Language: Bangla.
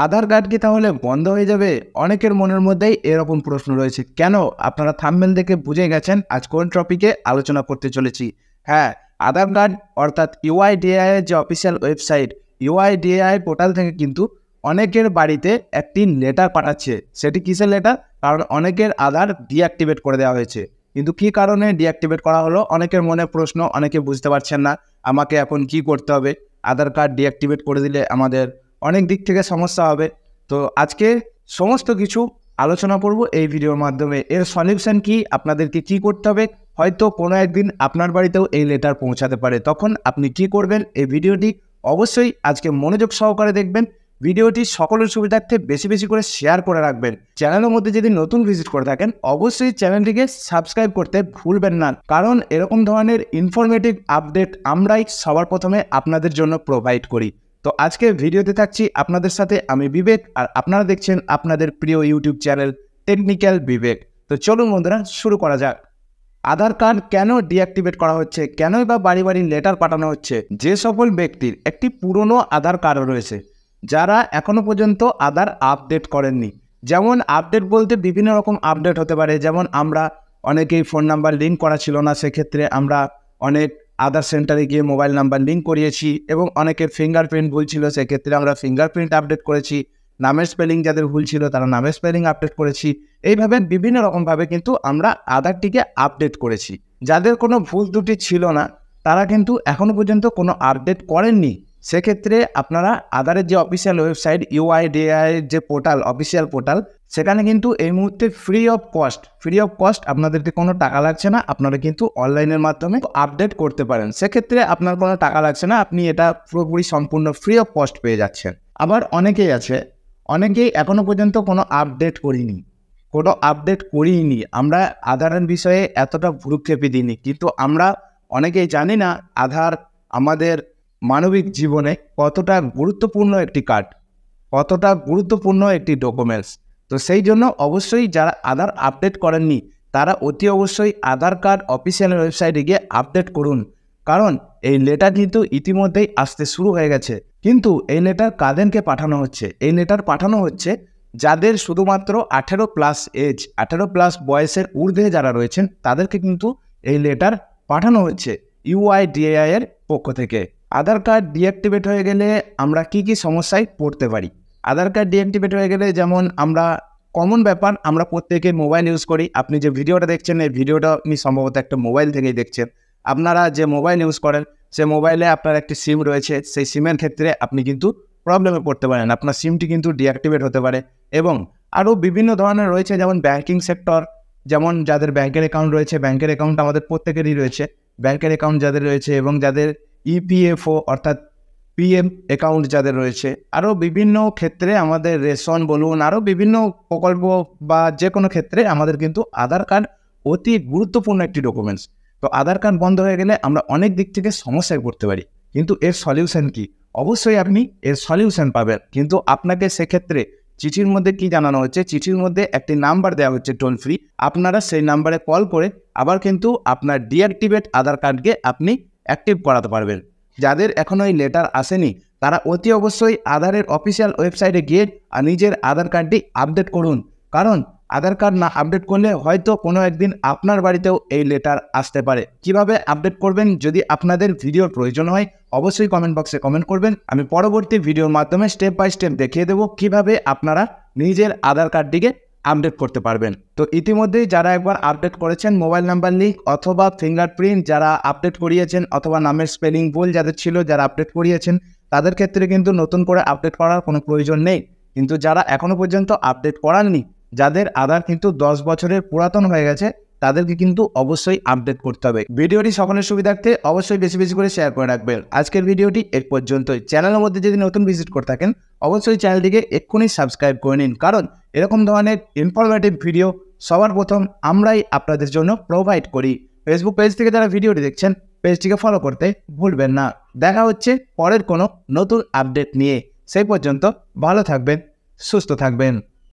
আধার কার্ড কি তাহলে বন্ধ হয়ে যাবে? অনেকের মনের মধ্যেই এরকম প্রশ্ন রয়েছে। কেন? আপনারা থাম্বনেল দেখে বুঝে গেছেন আজ কোন টপিকে আলোচনা করতে চলেছি। হ্যাঁ, আধার কার্ড অর্থাৎ ইউআইডিএআই এর যে অফিসিয়াল ওয়েবসাইট, ইউআইডিএআই পোর্টাল থেকে কিন্তু অনেকের বাড়িতে একটি লেটার পাঠাচ্ছে। সেটি কিসের লেটার? কারণ অনেকের আধার ডিঅ্যাক্টিভেট করে দেওয়া হয়েছে। কিন্তু কী কারণে ডিঅ্যাক্টিভেট করা হলো? অনেকের মনে প্রশ্ন, অনেকে বুঝতে পারছেন না আমাকে এখন কি করতে হবে। আধার কার্ড ডিঅ্যাক্টিভেট করে দিলে আমাদের অনেক দিক থেকে সমস্যা হবে। তো আজকে সমস্ত কিছু আলোচনা করব এই ভিডিওর মাধ্যমে। এর সলিউশন কি, আপনাদেরকে কি করতে হবে, হয়তো কোনো একদিন আপনার বাড়িতেও এই লেটার পৌঁছাতে পারে, তখন আপনি কি করবেন। এই ভিডিওটি অবশ্যই আজকে মনোযোগ সহকারে দেখবেন। ভিডিওটি সকলের সুবিধার্থে বেশি বেশি করে শেয়ার করে রাখবেন। চ্যানেলের মধ্যে যদি নতুন ভিজিট করে থাকেন অবশ্যই চ্যানেলটিকে সাবস্ক্রাইব করতে ভুলবেন না, কারণ এরকম ধরনের ইনফরমেটিভ আপডেট আমরাই সবার প্রথমে আপনাদের জন্য প্রোভাইড করি। তো আজকে ভিডিওতে থাকছি আপনাদের সাথে আমি বিবেক, আর আপনারা দেখছেন আপনাদের প্রিয় ইউটিউব চ্যানেল টেকনিক্যাল বিবেক। তো চলুন বন্ধুরা, শুরু করা যাক। আধার কার্ড কেন ডিঅ্যাক্টিভেট করা হচ্ছে, কেনই বা বাড়ি বাড়ি লেটার পাঠানো হচ্ছে? যে সকল ব্যক্তির একটি পুরনো আধার কার্ড রয়েছে, যারা এখনো পর্যন্ত আধার আপডেট করেননি, যেমন আপডেট বলতে বিভিন্ন রকম আপডেট হতে পারে। যেমন আমরা অনেকেই ফোন নাম্বার লিঙ্ক করা ছিল না, সেক্ষেত্রে আমরা অনেক আধার সেন্টারে গিয়ে মোবাইল নাম্বার লিঙ্ক করিয়েছি, এবং অনেকের ফিঙ্গারপ্রিন্ট ভুল ছিল, সেক্ষেত্রে আমরা ফিঙ্গারপ্রিন্ট আপডেট করেছি। নামের স্পেলিং যাদের ভুল ছিল তারা নামের স্পেলিং আপডেট করেছি। এইভাবে বিভিন্ন রকমভাবে কিন্তু আমরা আধারটিকে আপডেট করেছি। যাদের কোনো ভুল ত্রুটি ছিল না তারা কিন্তু এখনও পর্যন্ত কোনো আপডেট করেননি, সেক্ষেত্রে আপনারা আধারের যে অফিসিয়াল ওয়েবসাইট ইউআইডিএআই যে পোর্টাল, অফিসিয়াল পোর্টাল, সেখানে কিন্তু এই মুহূর্তে ফ্রি অফ কস্ট আপনাদেরকে কোনো টাকা লাগছে না, আপনারা কিন্তু অনলাইনের মাধ্যমে আপডেট করতে পারেন। সেক্ষেত্রে আপনার কোনো টাকা লাগছে না, আপনি এটা পুরোপুরি সম্পূর্ণ ফ্রি অফ কস্ট পেয়ে যাচ্ছেন। আবার অনেকেই এখনও পর্যন্ত কোনো আপডেট করিনি। আমরা আধারের বিষয়ে এতটা ভ্রুক্ষেপে দিইনি, কিন্তু আমরা অনেকেই জানি না আধার আমাদের মানবিক জীবনে কতটা গুরুত্বপূর্ণ একটি কার্ড, কতটা গুরুত্বপূর্ণ একটি ডকুমেন্টস। তো সেই জন্য অবশ্যই যারা আধার আপডেট করেননি তারা অতি অবশ্যই আধার কার্ড অফিসিয়াল ওয়েবসাইটে গিয়ে আপডেট করুন, কারণ এই লেটার কিন্তু ইতিমধ্যেই আসতে শুরু হয়ে গেছে। কিন্তু এই লেটার কাদেরকে পাঠানো হচ্ছে? এই লেটার পাঠানো হচ্ছে যাদের শুধুমাত্র 18+ বয়সের ঊর্ধ্বে যারা রয়েছেন তাদেরকে কিন্তু এই লেটার পাঠানো হচ্ছে ইউআইডিএআই এর পক্ষ থেকে। আধার কার্ড ডিঅ্যাক্টিভেট হয়ে গেলে আমরা কি সমস্যায় পড়তে পারি? আধার কার্ড ডিঅ্যাক্টিভেট হয়ে গেলে যেমন আমরা কমন ব্যাপার, আমরা প্রত্যেকে মোবাইল ইউজ করি। আপনি যে ভিডিওটা দেখছেন এই ভিডিওটা আপনি সম্ভবত একটা মোবাইল থেকেই দেখছেন। আপনারা যে মোবাইল ইউজ করেন সে মোবাইলে আপনার একটি সিম রয়েছে, সেই সিমের ক্ষেত্রে আপনি কিন্তু প্রবলেমে পড়তে পারেন, আপনার সিমটি কিন্তু ডিঅ্যাক্টিভেট হতে পারে। এবং আরও বিভিন্ন ধরনের রয়েছে, যেমন ব্যাংকিং সেক্টর, যেমন যাদের ব্যাংকের অ্যাকাউন্ট রয়েছে, ব্যাংকের অ্যাকাউন্ট আমাদের প্রত্যেকেরই রয়েছে, ব্যাংকের অ্যাকাউন্ট যাদের রয়েছে, এবং যাদের ইপিএফও অর্থাৎ পিএম অ্যাকাউন্ট যাদের রয়েছে, আরও বিভিন্ন ক্ষেত্রে আমাদের রেশন বলুন, আরও বিভিন্ন প্রকল্প বা যে কোনো ক্ষেত্রে আমাদের কিন্তু আধার কার্ড অতি গুরুত্বপূর্ণ একটি ডকুমেন্টস। তো আধার কার্ড বন্ধ হয়ে গেলে আমরা অনেক দিক থেকে সমস্যায় পড়তে পারি, কিন্তু এর সলিউশন কি? অবশ্যই আপনি এর সলিউশন পাবেন, কিন্তু আপনাকে সেক্ষেত্রে চিঠির মধ্যে কি জানানো হচ্ছে? চিঠির মধ্যে একটি নাম্বার দেওয়া হচ্ছে টোল ফ্রি, আপনারা সেই নাম্বারে কল করে আবার কিন্তু আপনার ডিঅ্যাক্টিভেট আধার কার্ডকে আপনি অ্যাক্টিভ করাতে পারবেন। যাদের এখনও এই লেটার আসেনি তারা অতি অবশ্যই আধারের অফিসিয়াল ওয়েবসাইটে গিয়ে নিজের আধার কার্ডটি আপডেট করুন, কারণ আধার কার্ড না আপডেট করলে হয়তো কোনো একদিন আপনার বাড়িতেও এই লেটার আসতে পারে। কিভাবে আপডেট করবেন যদি আপনাদের ভিডিওর প্রয়োজন হয় অবশ্যই কমেন্ট বক্সে কমেন্ট করবেন, আমি পরবর্তী ভিডিওর মাধ্যমে স্টেপ বাই স্টেপ দেখিয়ে দেবো কিভাবে আপনারা নিজের আধার কার্ডটিকে আপডেট করতে পারবেন। তো ইতিমধ্যেই যারা একবার আপডেট করেছেন মোবাইল নাম্বার লিঙ্ক অথবা ফিঙ্গারপ্রিন্ট যারা আপডেট করিয়েছেন, অথবা নামের স্পেলিং ভুল যাদের ছিল যারা আপডেট করিয়েছেন, তাদের ক্ষেত্রে কিন্তু নতুন করে আপডেট করার কোনো প্রয়োজন নেই। কিন্তু যারা এখনও পর্যন্ত আপডেট করাননি, যাদের আধার কিন্তু 10 বছরের পুরাতন হয়ে গেছে, তাদেরকে কিন্তু অবশ্যই আপডেট করতে হবে। ভিডিওটি সকলের সুবিধার্থে অবশ্যই বেশি বেশি করে শেয়ার করে রাখবেন। আজকের ভিডিওটি এর পর্যন্তই। চ্যানেলের মধ্যে যদি নতুন ভিজিট করে থাকেন অবশ্যই চ্যানেলটিকে এক্ষুনি সাবস্ক্রাইব করে নিন, কারণ এরকম ধরনের ইনফরমেটিভ ভিডিও সবার প্রথম আমরাই আপনাদের জন্য প্রোভাইড করি। ফেসবুক পেজ থেকে যারা ভিডিওটি দেখছেন পেজটিকে ফলো করতে ভুলবেন না। দেখা হচ্ছে পরের কোনো নতুন আপডেট নিয়ে, সেই পর্যন্ত ভালো থাকবেন, সুস্থ থাকবেন।